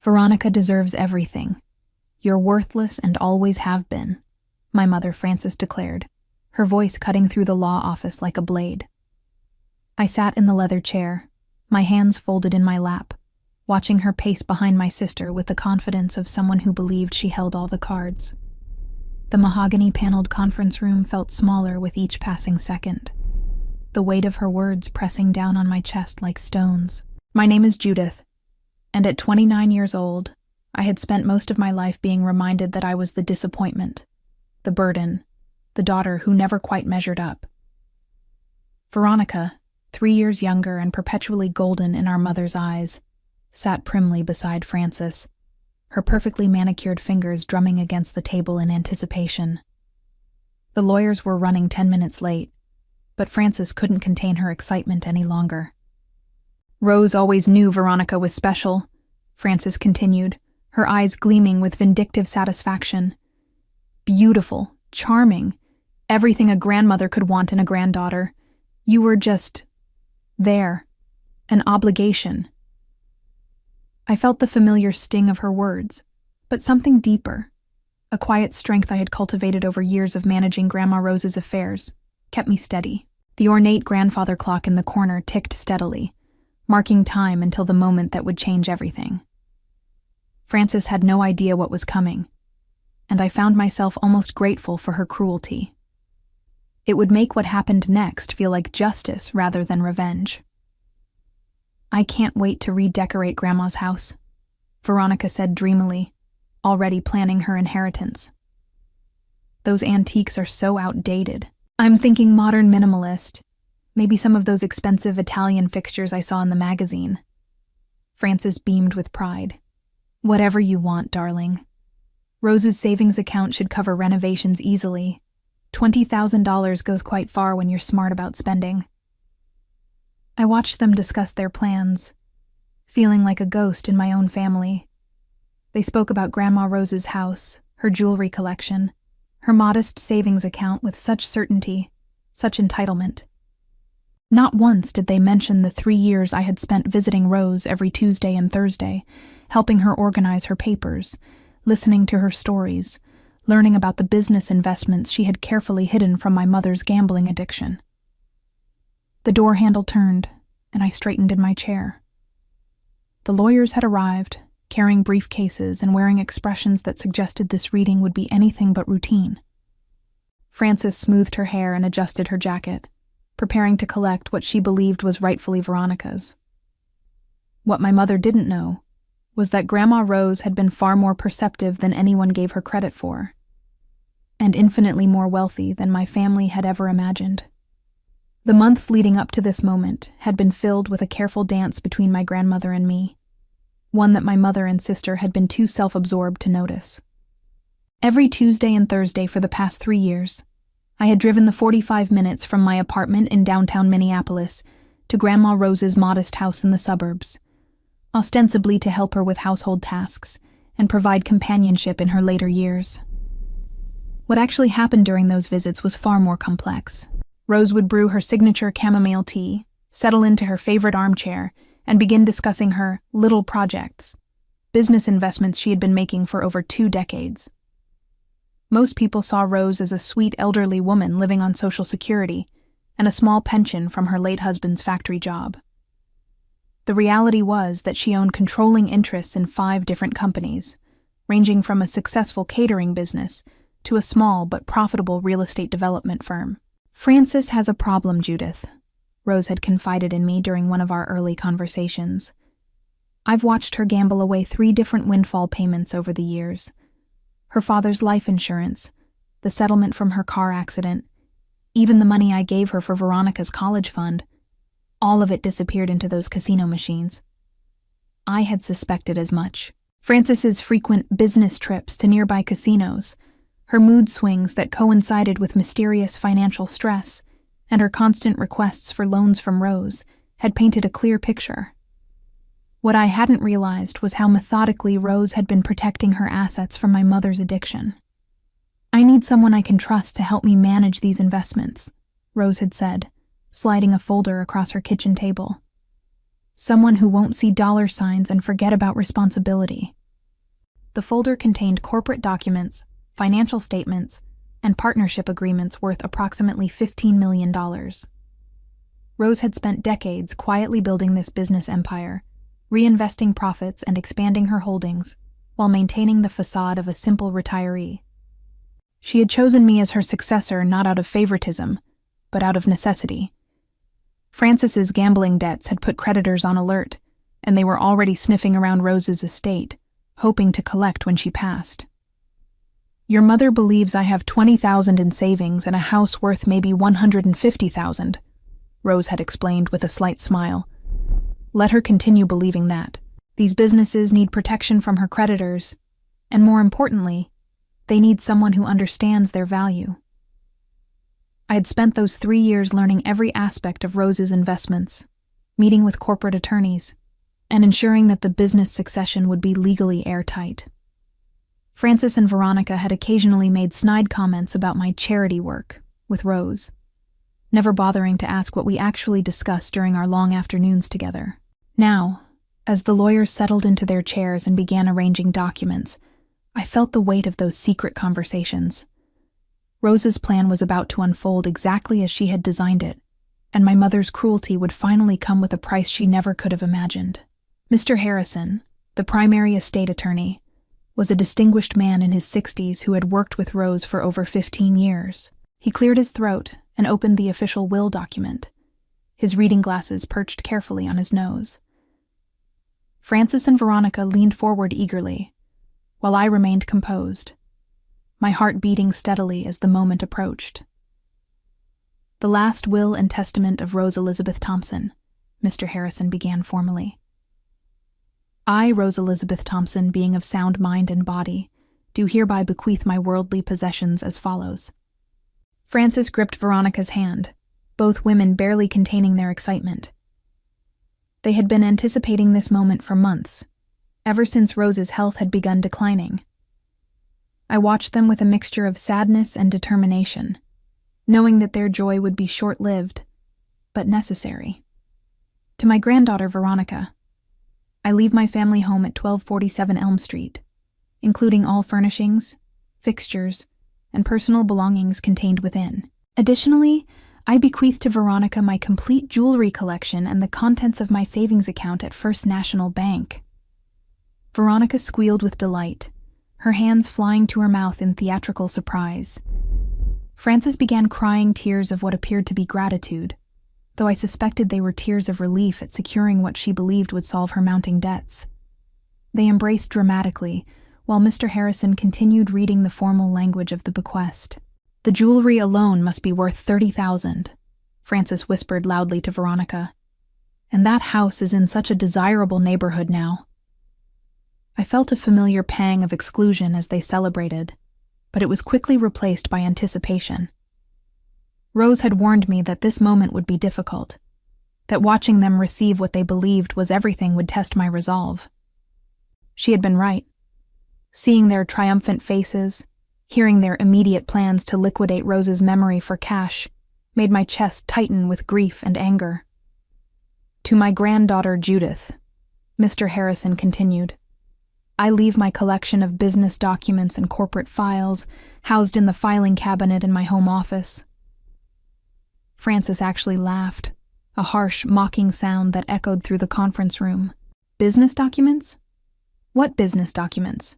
Veronica deserves everything. You're worthless and always have been, my mother Frances declared, her voice cutting through the law office like a blade. I sat in the leather chair, my hands folded in my lap, watching her pace behind my sister with the confidence of someone who believed she held all the cards. The mahogany-paneled conference room felt smaller with each passing second, the weight of her words pressing down on my chest like stones. My name is Judith, and at 29 years old, I had spent most of my life being reminded that I was the disappointment, the burden, the daughter who never quite measured up. Veronica, 3 years younger and perpetually golden in our mother's eyes, sat primly beside Frances, her perfectly manicured fingers drumming against the table in anticipation. The lawyers were running 10 minutes late, but Frances couldn't contain her excitement any longer. Rose always knew Veronica was special, Frances continued, her eyes gleaming with vindictive satisfaction. Beautiful, charming, everything a grandmother could want in a granddaughter. You were just there, an obligation. I felt the familiar sting of her words, but something deeper, a quiet strength I had cultivated over years of managing Grandma Rose's affairs, kept me steady. The ornate grandfather clock in the corner ticked steadily, marking time until the moment that would change everything. Frances had no idea what was coming, and I found myself almost grateful for her cruelty. It would make what happened next feel like justice rather than revenge. I can't wait to redecorate Grandma's house, Veronica said dreamily, already planning her inheritance. Those antiques are so outdated. I'm thinking modern minimalist, maybe some of those expensive Italian fixtures I saw in the magazine. Frances beamed with pride. Whatever you want, darling. Rose's savings account should cover renovations easily. $20,000 goes quite far when you're smart about spending. I watched them discuss their plans, feeling like a ghost in my own family. They spoke about Grandma Rose's house, her jewelry collection, her modest savings account with such certainty, such entitlement. Not once did they mention the 3 years I had spent visiting Rose every Tuesday and Thursday, helping her organize her papers, listening to her stories, learning about the business investments she had carefully hidden from my mother's gambling addiction. The door handle turned, and I straightened in my chair. The lawyers had arrived, carrying briefcases and wearing expressions that suggested this reading would be anything but routine. Frances smoothed her hair and adjusted her jacket, preparing to collect what she believed was rightfully Veronica's. What my mother didn't know was that Grandma Rose had been far more perceptive than anyone gave her credit for, and infinitely more wealthy than my family had ever imagined. The months leading up to this moment had been filled with a careful dance between my grandmother and me, one that my mother and sister had been too self-absorbed to notice. Every Tuesday and Thursday for the past 3 years, I had driven the 45 minutes from my apartment in downtown Minneapolis to Grandma Rose's modest house in the suburbs, ostensibly to help her with household tasks and provide companionship in her later years. What actually happened during those visits was far more complex. Rose would brew her signature chamomile tea, settle into her favorite armchair, and begin discussing her little projects, business investments she had been making for over 2 decades. Most people saw Rose as a sweet elderly woman living on Social Security and a small pension from her late husband's factory job. The reality was that she owned controlling interests in 5 different companies, ranging from a successful catering business to a small but profitable real estate development firm. Frances has a problem, Judith, Rose had confided in me during one of our early conversations. I've watched her gamble away 3 different windfall payments over the years. Her father's life insurance, the settlement from her car accident, even the money I gave her for Veronica's college fund. All of it disappeared into those casino machines. I had suspected as much. Frances's frequent business trips to nearby casinos, her mood swings that coincided with mysterious financial stress, and her constant requests for loans from Rose had painted a clear picture. What I hadn't realized was how methodically Rose had been protecting her assets from my mother's addiction. I need someone I can trust to help me manage these investments, Rose had said, sliding a folder across her kitchen table. Someone who won't see dollar signs and forget about responsibility. The folder contained corporate documents, financial statements, and partnership agreements worth approximately $15 million. Rose had spent decades quietly building this business empire, reinvesting profits and expanding her holdings, while maintaining the facade of a simple retiree. She had chosen me as her successor not out of favoritism, but out of necessity. Francis's gambling debts had put creditors on alert, and they were already sniffing around Rose's estate, hoping to collect when she passed. "Your mother believes I have $20,000 in savings and a house worth maybe $150,000, Rose had explained with a slight smile. Let her continue believing that. These businesses need protection from her creditors, and more importantly, they need someone who understands their value. I had spent those 3 years learning every aspect of Rose's investments, meeting with corporate attorneys, and ensuring that the business succession would be legally airtight. Francis and Veronica had occasionally made snide comments about my charity work with Rose, never bothering to ask what we actually discussed during our long afternoons together. Now, as the lawyers settled into their chairs and began arranging documents, I felt the weight of those secret conversations. Rose's plan was about to unfold exactly as she had designed it, and my mother's cruelty would finally come with a price she never could have imagined. Mr. Harrison, the primary estate attorney, was a distinguished man in his 60s who had worked with Rose for over 15 years. He cleared his throat and opened the official will document, his reading glasses perched carefully on his nose. Francis and Veronica leaned forward eagerly, while I remained composed, my heart beating steadily as the moment approached. "The last will and testament of Rose Elizabeth Thompson," Mr. Harrison began formally. "I, Rose Elizabeth Thompson, being of sound mind and body, do hereby bequeath my worldly possessions as follows." Francis gripped Veronica's hand, both women barely containing their excitement. They had been anticipating this moment for months, ever since Rose's health had begun declining. I watched them with a mixture of sadness and determination, knowing that their joy would be short-lived, but necessary. To my granddaughter Veronica, I leave my family home at 1247 Elm Street, including all furnishings, fixtures, and personal belongings contained within. Additionally, I bequeath to Veronica my complete jewelry collection and the contents of my savings account at First National Bank. Veronica squealed with delight, her hands flying to her mouth in theatrical surprise. Francis began crying tears of what appeared to be gratitude, though I suspected they were tears of relief at securing what she believed would solve her mounting debts. They embraced dramatically, while Mr. Harrison continued reading the formal language of the bequest. "The jewelry alone must be worth $30,000, Francis whispered loudly to Veronica. "And that house is in such a desirable neighborhood now." I felt a familiar pang of exclusion as they celebrated, but it was quickly replaced by anticipation. Rose had warned me that this moment would be difficult, that watching them receive what they believed was everything would test my resolve. She had been right. Seeing their triumphant faces, hearing their immediate plans to liquidate Rose's memory for cash, made my chest tighten with grief and anger. "To my granddaughter Judith," Mr. Harrison continued, "I leave my collection of business documents and corporate files housed in the filing cabinet in my home office." Francis actually laughed, a harsh, mocking sound that echoed through the conference room. "Business documents? What business documents?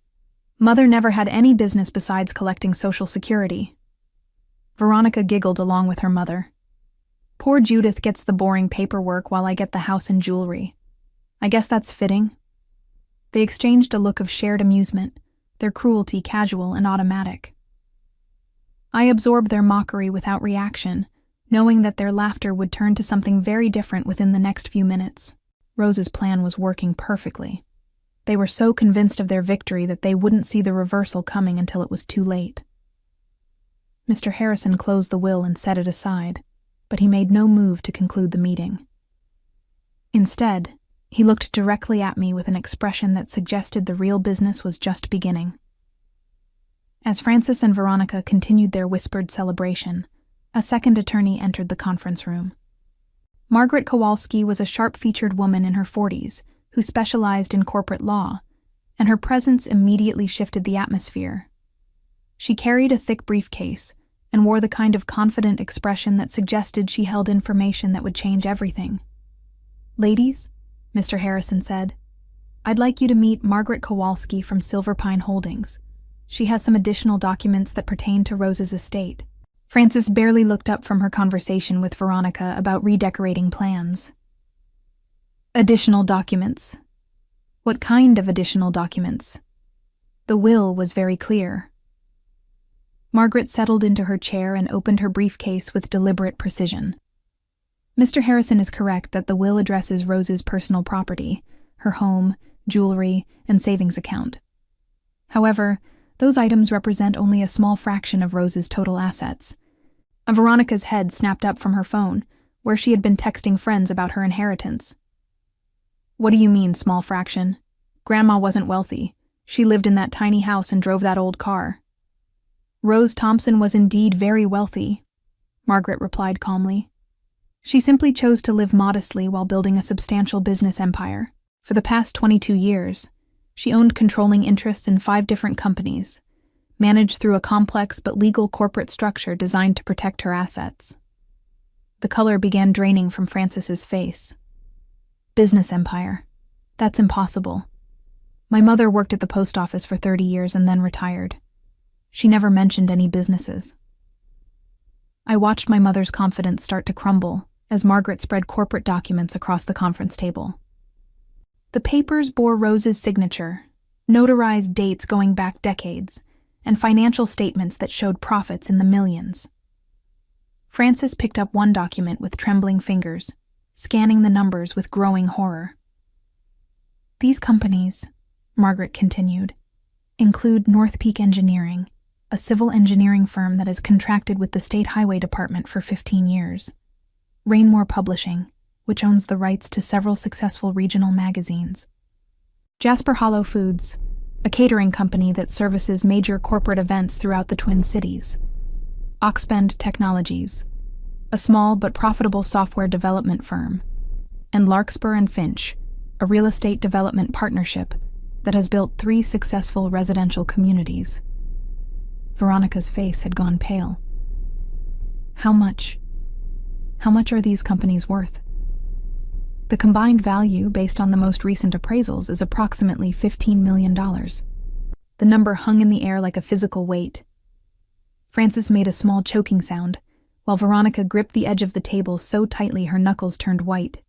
Mother never had any business besides collecting Social Security." Veronica giggled along with her mother. "Poor Judith gets the boring paperwork while I get the house and jewelry. I guess that's fitting." They exchanged a look of shared amusement, their cruelty casual and automatic. I absorbed their mockery without reaction, knowing that their laughter would turn to something very different within the next few minutes. Rose's plan was working perfectly. They were so convinced of their victory that they wouldn't see the reversal coming until it was too late. Mr. Harrison closed the will and set it aside, but he made no move to conclude the meeting. Instead, he looked directly at me with an expression that suggested the real business was just beginning. As Francis and Veronica continued their whispered celebration, a second attorney entered the conference room. Margaret Kowalski was a sharp-featured woman in her 40s who specialized in corporate law, and her presence immediately shifted the atmosphere. She carried a thick briefcase and wore the kind of confident expression that suggested she held information that would change everything. "Ladies," Mr. Harrison said, "I'd like you to meet Margaret Kowalski from Silver Pine Holdings. She has some additional documents that pertain to Rose's estate." Frances barely looked up from her conversation with Veronica about redecorating plans. Additional documents. What kind of additional documents? The will was very clear. Margaret settled into her chair and opened her briefcase with deliberate precision. Mr. Harrison is correct that the will addresses Rose's personal property, her home, jewelry, and savings account. However, those items represent only a small fraction of Rose's total assets. Veronica's head snapped up from her phone, where she had been texting friends about her inheritance. "What do you mean, small fraction? Grandma wasn't wealthy. She lived in that tiny house and drove that old car." "Rose Thompson was indeed very wealthy," Margaret replied calmly. "She simply chose to live modestly while building a substantial business empire. For the past 22 years, she owned controlling interests in 5 different companies, managed through a complex but legal corporate structure designed to protect her assets." The color began draining from Frances's face. "Business empire. That's impossible. My mother worked at the post office for 30 years and then retired. She never mentioned any businesses." I watched my mother's confidence start to crumble as Margaret spread corporate documents across the conference table. The papers bore Rose's signature, notarized dates going back decades, and financial statements that showed profits in the millions. Frances picked up one document with trembling fingers, scanning the numbers with growing horror. "These companies," Margaret continued, "include North Peak Engineering, a civil engineering firm that has contracted with the State Highway Department for 15 years, Rainmore Publishing, which owns the rights to several successful regional magazines, Jasper Hollow Foods, a catering company that services major corporate events throughout the Twin Cities, Oxbend Technologies, a small but profitable software development firm, and Larkspur and Finch, a real estate development partnership that has built 3 successful residential communities." Veronica's face had gone pale. How much are these companies worth?" "The combined value, based on the most recent appraisals, is approximately $15 million. The number hung in the air like a physical weight. Frances made a small choking sound, while Veronica gripped the edge of the table so tightly her knuckles turned white.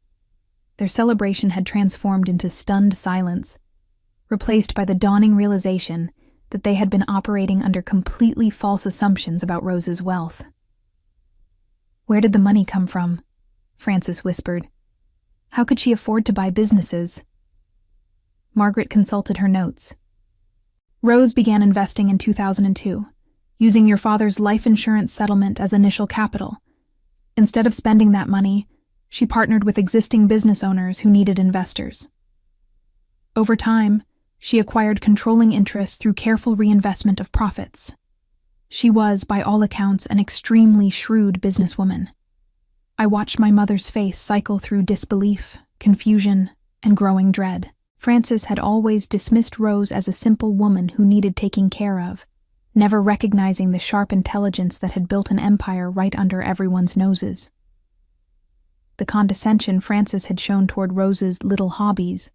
Their celebration had transformed into stunned silence, replaced by the dawning realization that they had been operating under completely false assumptions about Rose's wealth. "Where did the money come from?" Frances whispered. "How could she afford to buy businesses?" Margaret consulted her notes. "Rose began investing in 2002, using your father's life insurance settlement as initial capital. Instead of spending that money, she partnered with existing business owners who needed investors. Over time, she acquired controlling interests through careful reinvestment of profits. She was, by all accounts, an extremely shrewd businesswoman. I watched my mother's face cycle through disbelief, confusion, and growing dread. Frances had always dismissed Rose as a simple woman who needed taking care of, never recognizing the sharp intelligence that had built an empire right under everyone's noses. The condescension Frances had shown toward Rose's little hobbies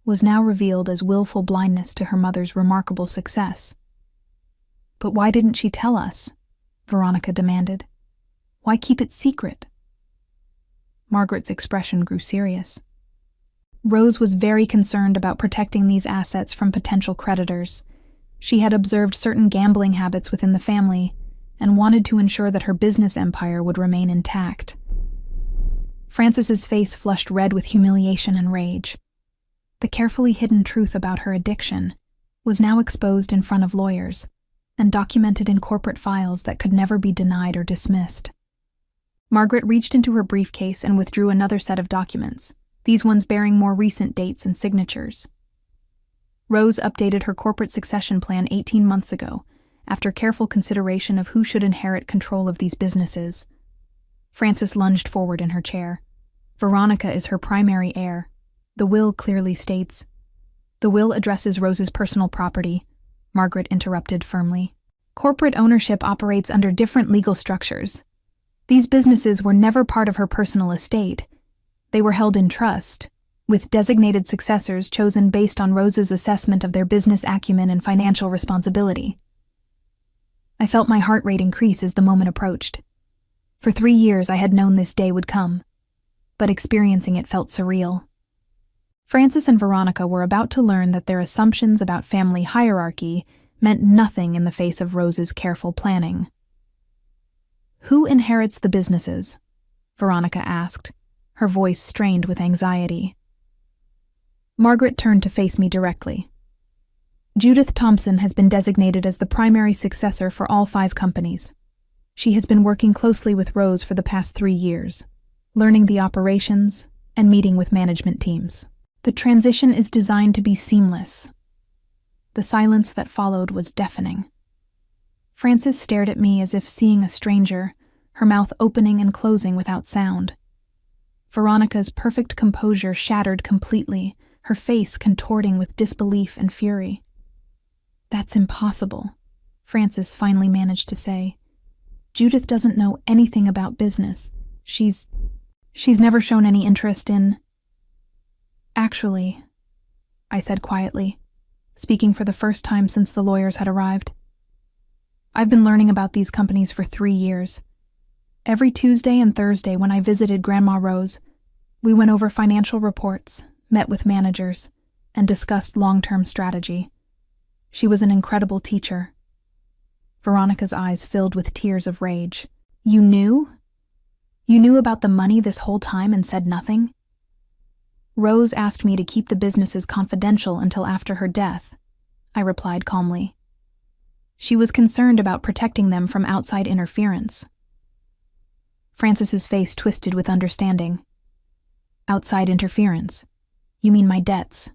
was now revealed as willful blindness to her mother's remarkable success. "But why didn't she tell us?" Veronica demanded. "Why keep it secret?" Margaret's expression grew serious. Rose was very concerned about protecting these assets from potential creditors. She had observed certain gambling habits within the family and wanted to ensure that her business empire would remain intact. Frances's face flushed red with humiliation and rage. The carefully hidden truth about her addiction was now exposed in front of lawyers and documented in corporate files that could never be denied or dismissed. Margaret reached into her briefcase and withdrew another set of documents, these ones bearing more recent dates and signatures. Rose updated her corporate succession plan 18 months ago, after careful consideration of who should inherit control of these businesses. Frances lunged forward in her chair. "Veronica is her primary heir. The will clearly states..." The will addresses Rose's personal property, Margaret interrupted firmly. Corporate ownership operates under different legal structures. These businesses were never part of her personal estate. They were held in trust, with designated successors chosen based on Rose's assessment of their business acumen and financial responsibility. I felt my heart rate increase as the moment approached. For 3 years I had known this day would come, but experiencing it felt surreal. Frances and Veronica were about to learn that their assumptions about family hierarchy meant nothing in the face of Rose's careful planning. "Who inherits the businesses?" Veronica asked, her voice strained with anxiety. Margaret turned to face me directly. "Judith Thompson has been designated as the primary successor for all 5 companies. She has been working closely with Rose for the past 3 years, learning the operations and meeting with management teams. The transition is designed to be seamless." The silence that followed was deafening. Frances stared at me as if seeing a stranger, her mouth opening and closing without sound. Veronica's perfect composure shattered completely, her face contorting with disbelief and fury. "That's impossible," Frances finally managed to say. "Judith doesn't know anything about business. She's never shown any interest in—" "Actually," I said quietly, speaking for the first time since the lawyers had arrived, "I've been learning about these companies for 3 years. Every Tuesday and Thursday when I visited Grandma Rose, we went over financial reports, met with managers, and discussed long-term strategy. She was an incredible teacher." Veronica's eyes filled with tears of rage. "You knew? You knew about the money this whole time and said nothing?" "Rose asked me to keep the businesses confidential until after her death," I replied calmly. "She was concerned about protecting them from outside interference." Frances's face twisted with understanding. "Outside interference? You mean my debts?"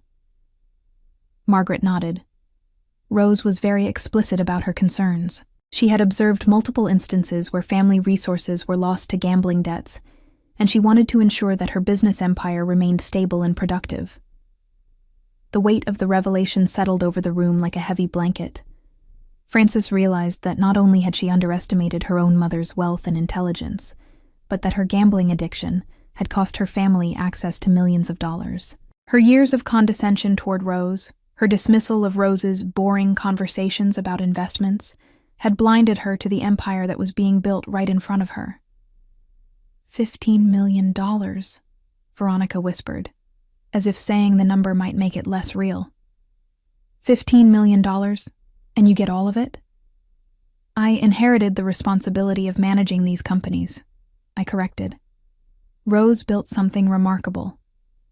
Margaret nodded. Rose was very explicit about her concerns. She had observed multiple instances where family resources were lost to gambling debts, and she wanted to ensure that her business empire remained stable and productive. The weight of the revelation settled over the room like a heavy blanket. Frances realized that not only had she underestimated her own mother's wealth and intelligence, but that her gambling addiction had cost her family access to millions of dollars. Her years of condescension toward Rose, her dismissal of Rose's boring conversations about investments, had blinded her to the empire that was being built right in front of her. $15 million, Veronica whispered, as if saying the number might make it less real. $15 million, and you get all of it? I inherited the responsibility of managing these companies, I corrected. Rose built something remarkable,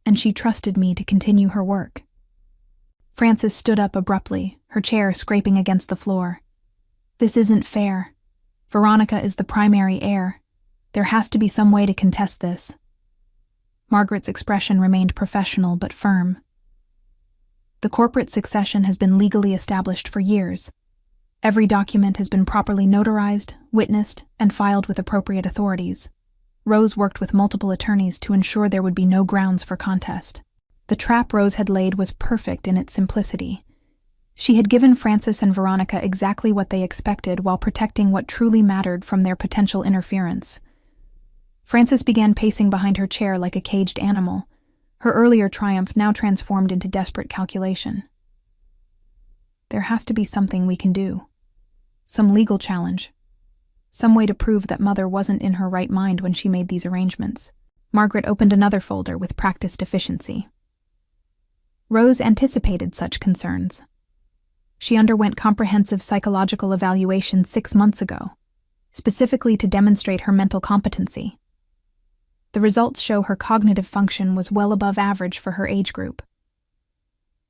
and she trusted me to continue her work. Frances stood up abruptly, her chair scraping against the floor. "This isn't fair. Veronica is the primary heir. There has to be some way to contest this." Margaret's expression remained professional but firm. "The corporate succession has been legally established for years. Every document has been properly notarized, witnessed, and filed with appropriate authorities. Rose worked with multiple attorneys to ensure there would be no grounds for contest. The trap Rose had laid was perfect in its simplicity. She had given Frances and Veronica exactly what they expected while protecting what truly mattered from their potential interference. Frances began pacing behind her chair like a caged animal, her earlier triumph now transformed into desperate calculation. "There has to be something we can do. Some legal challenge. Some way to prove that Mother wasn't in her right mind when she made these arrangements." Margaret opened another folder with practiced efficiency. Rose anticipated such concerns. She underwent comprehensive psychological evaluation 6 months ago, specifically to demonstrate her mental competency. The results show her cognitive function was well above average for her age group.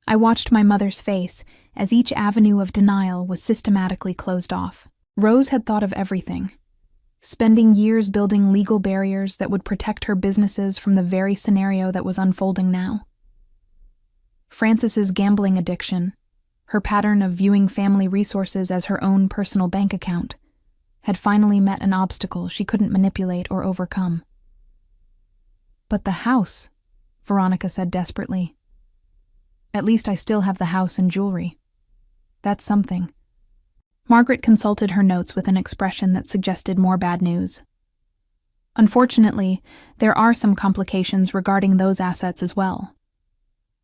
I watched my mother's face as each avenue of denial was systematically closed off. Rose had thought of everything, spending years building legal barriers that would protect her businesses from the very scenario that was unfolding now. Frances's gambling addiction, her pattern of viewing family resources as her own personal bank account, had finally met an obstacle she couldn't manipulate or overcome. "But the house," Veronica said desperately. At least I still have the house and jewelry. That's something. Margaret consulted her notes with an expression that suggested more bad news. Unfortunately, there are some complications regarding those assets as well.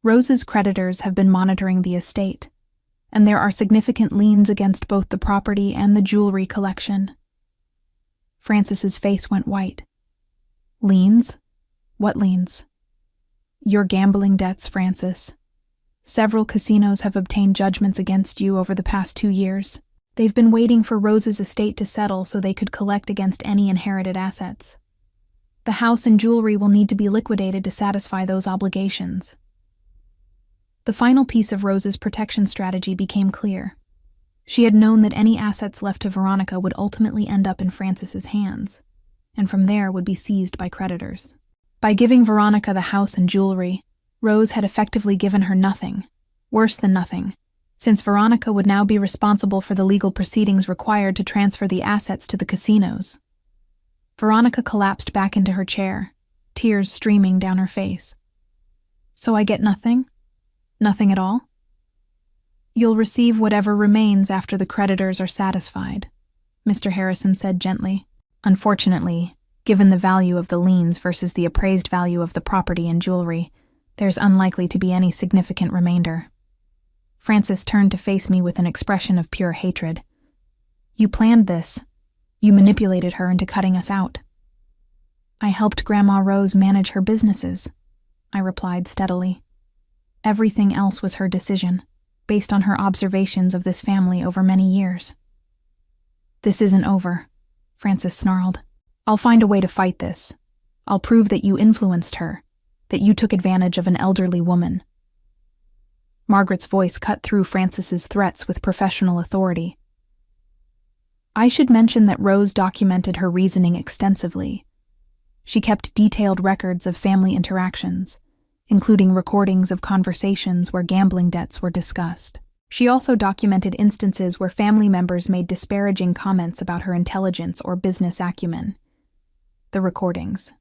Rose's creditors have been monitoring the estate, and there are significant liens against both the property and the jewelry collection. Francis's face went white. Liens? What liens? Your gambling debts, Francis. Several casinos have obtained judgments against you over the past 2 years. They've been waiting for Rose's estate to settle so they could collect against any inherited assets. The house and jewelry will need to be liquidated to satisfy those obligations. The final piece of Rose's protection strategy became clear. She had known that any assets left to Veronica would ultimately end up in Francis's hands, and from there would be seized by creditors. By giving Veronica the house and jewelry, Rose had effectively given her nothing, worse than nothing, since Veronica would now be responsible for the legal proceedings required to transfer the assets to the casinos. Veronica collapsed back into her chair, tears streaming down her face. So I get nothing? Nothing at all? You'll receive whatever remains after the creditors are satisfied, Mr. Harrison said gently. Unfortunately, given the value of the liens versus the appraised value of the property and jewelry, there's unlikely to be any significant remainder. Francis turned to face me with an expression of pure hatred. You planned this. You manipulated her into cutting us out. I helped Grandma Rose manage her businesses, I replied steadily. Everything else was her decision, based on her observations of this family over many years. This isn't over, Francis snarled. I'll find a way to fight this. I'll prove that you influenced her, that you took advantage of an elderly woman. Margaret's voice cut through Francis's threats with professional authority. I should mention that Rose documented her reasoning extensively. She kept detailed records of family interactions, including recordings of conversations where gambling debts were discussed. She also documented instances where family members made disparaging comments about her intelligence or business acumen. The recordings.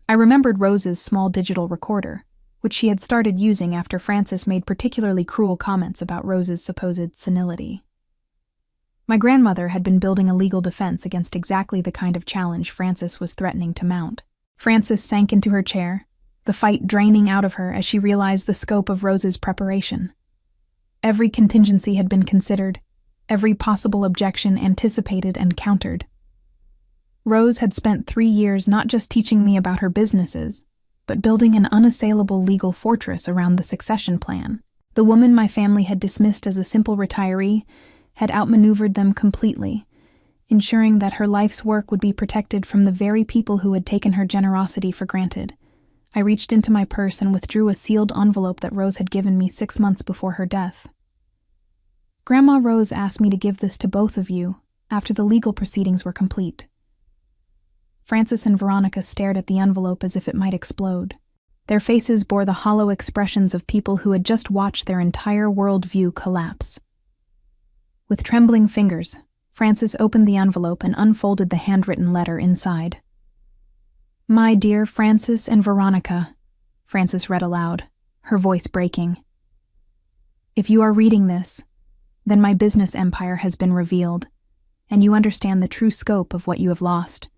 I remembered Rose's small digital recorder, which she had started using after Francis made particularly cruel comments about Rose's supposed senility. My grandmother had been building a legal defense against exactly the kind of challenge Francis was threatening to mount. Francis sank into her chair, the fight draining out of her as she realized the scope of Rose's preparation. Every contingency had been considered, every possible objection anticipated and countered. Rose had spent 3 years not just teaching me about her businesses, but building an unassailable legal fortress around the succession plan. The woman my family had dismissed as a simple retiree had outmaneuvered them completely, ensuring that her life's work would be protected from the very people who had taken her generosity for granted. I reached into my purse and withdrew a sealed envelope that Rose had given me 6 months before her death. Grandma Rose asked me to give this to both of you after the legal proceedings were complete. Francis and Veronica stared at the envelope as if it might explode. Their faces bore the hollow expressions of people who had just watched their entire worldview collapse. With trembling fingers, Francis opened the envelope and unfolded the handwritten letter inside. My dear Francis and Veronica, Francis read aloud, her voice breaking. If you are reading this, then my business empire has been revealed, and you understand the true scope of what you have lost.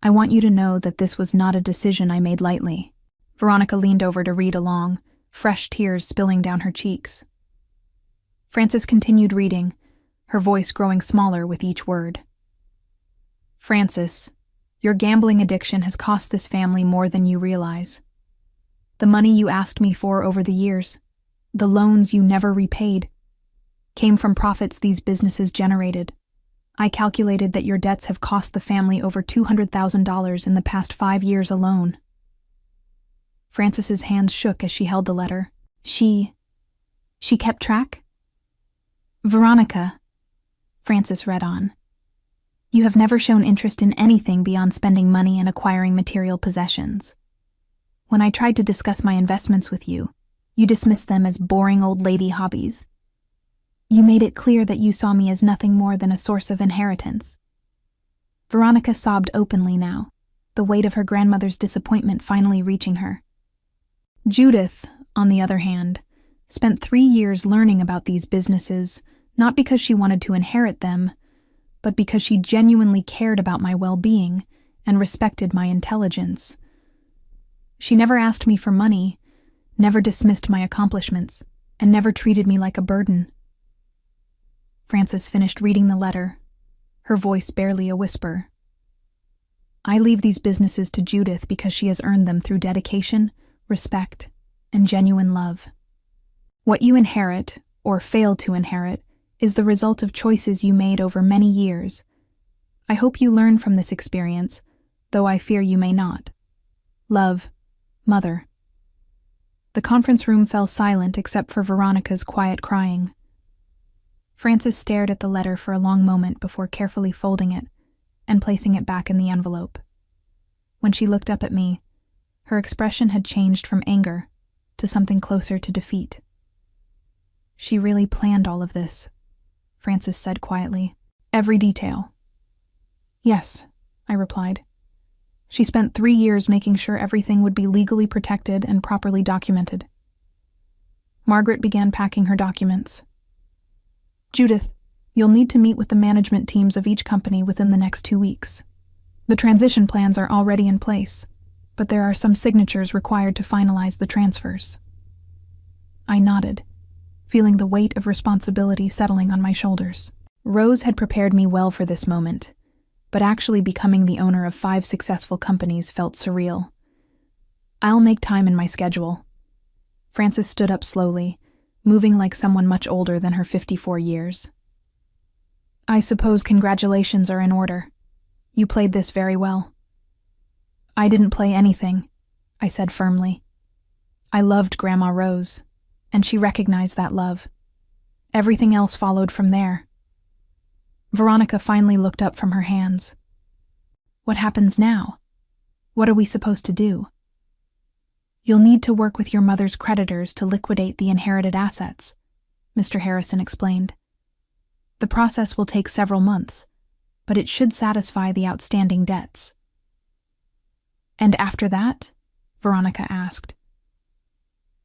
I want you to know that this was not a decision I made lightly. Veronica leaned over to read along, fresh tears spilling down her cheeks. Francis continued reading, her voice growing smaller with each word. Francis, your gambling addiction has cost this family more than you realize. The money you asked me for over the years, the loans you never repaid, came from profits these businesses generated. I calculated that your debts have cost the family over $200,000 in the past 5 years alone. Francis's hands shook as she held the letter. She kept track? Veronica, Francis read on. You have never shown interest in anything beyond spending money and acquiring material possessions. When I tried to discuss my investments with you, you dismissed them as boring old lady hobbies. You made it clear that you saw me as nothing more than a source of inheritance. Veronica sobbed openly now, the weight of her grandmother's disappointment finally reaching her. Judith, on the other hand, spent 3 years learning about these businesses, not because she wanted to inherit them, but because she genuinely cared about my well-being and respected my intelligence. She never asked me for money, never dismissed my accomplishments, and never treated me like a burden. Frances finished reading the letter, her voice barely a whisper. I leave these businesses to Judith because she has earned them through dedication, respect, and genuine love. What you inherit, or fail to inherit, is the result of choices you made over many years. I hope you learn from this experience, though I fear you may not. Love, Mother. The conference room fell silent except for Veronica's quiet crying. Frances stared at the letter for a long moment before carefully folding it and placing it back in the envelope. When she looked up at me, her expression had changed from anger to something closer to defeat. She really planned all of this, Frances said quietly. Every detail. Yes, I replied. She spent 3 years making sure everything would be legally protected and properly documented. Margaret began packing her documents. Judith, you'll need to meet with the management teams of each company within the next 2 weeks. The transition plans are already in place, but there are some signatures required to finalize the transfers. I nodded, feeling the weight of responsibility settling on my shoulders. Rose had prepared me well for this moment, but actually becoming the owner of 5 successful companies felt surreal. I'll make time in my schedule. Frances stood up slowly, moving like someone much older than her 54 years. I suppose congratulations are in order. You played this very well. I didn't play anything, I said firmly. I loved Grandma Rose, and she recognized that love. Everything else followed from there. Veronica finally looked up from her hands. What happens now? What are we supposed to do? You'll need to work with your mother's creditors to liquidate the inherited assets, Mr. Harrison explained. The process will take several months, but it should satisfy the outstanding debts. And after that? Veronica asked.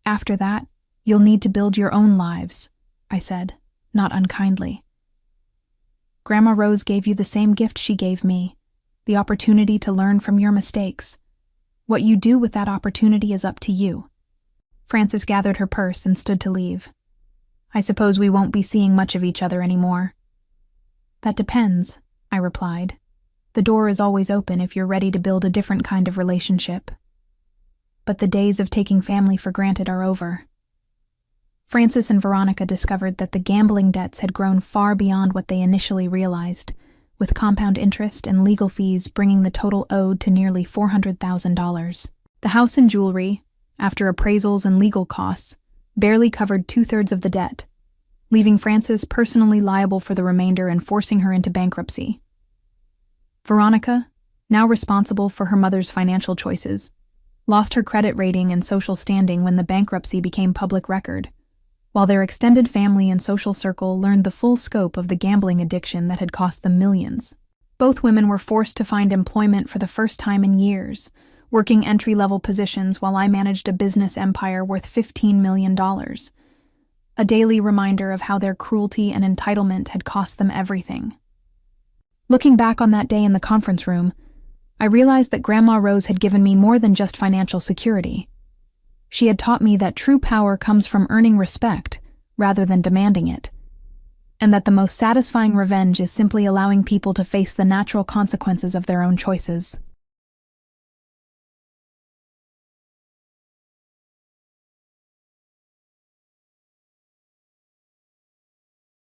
After that, you'll need to build your own lives, I said, not unkindly. Grandma Rose gave you the same gift she gave me, the opportunity to learn from your mistakes. What you do with that opportunity is up to you. Frances gathered her purse and stood to leave. I suppose we won't be seeing much of each other anymore. That depends, I replied. The door is always open if you're ready to build a different kind of relationship. But the days of taking family for granted are over. Frances and Veronica discovered that the gambling debts had grown far beyond what they initially realized, with compound interest and legal fees bringing the total owed to nearly $400,000. The house and jewelry, after appraisals and legal costs, barely covered 2/3 of the debt, leaving Frances personally liable for the remainder and forcing her into bankruptcy. Veronica, now responsible for her mother's financial choices, lost her credit rating and social standing when the bankruptcy became public record, while their extended family and social circle learned the full scope of the gambling addiction that had cost them millions. Both women were forced to find employment for the first time in years, working entry-level positions while I managed a business empire worth $15 million. A daily reminder of how their cruelty and entitlement had cost them everything. Looking back on that day in the conference room, I realized that Grandma Rose had given me more than just financial security. She had taught me that true power comes from earning respect rather than demanding it, and that the most satisfying revenge is simply allowing people to face the natural consequences of their own choices.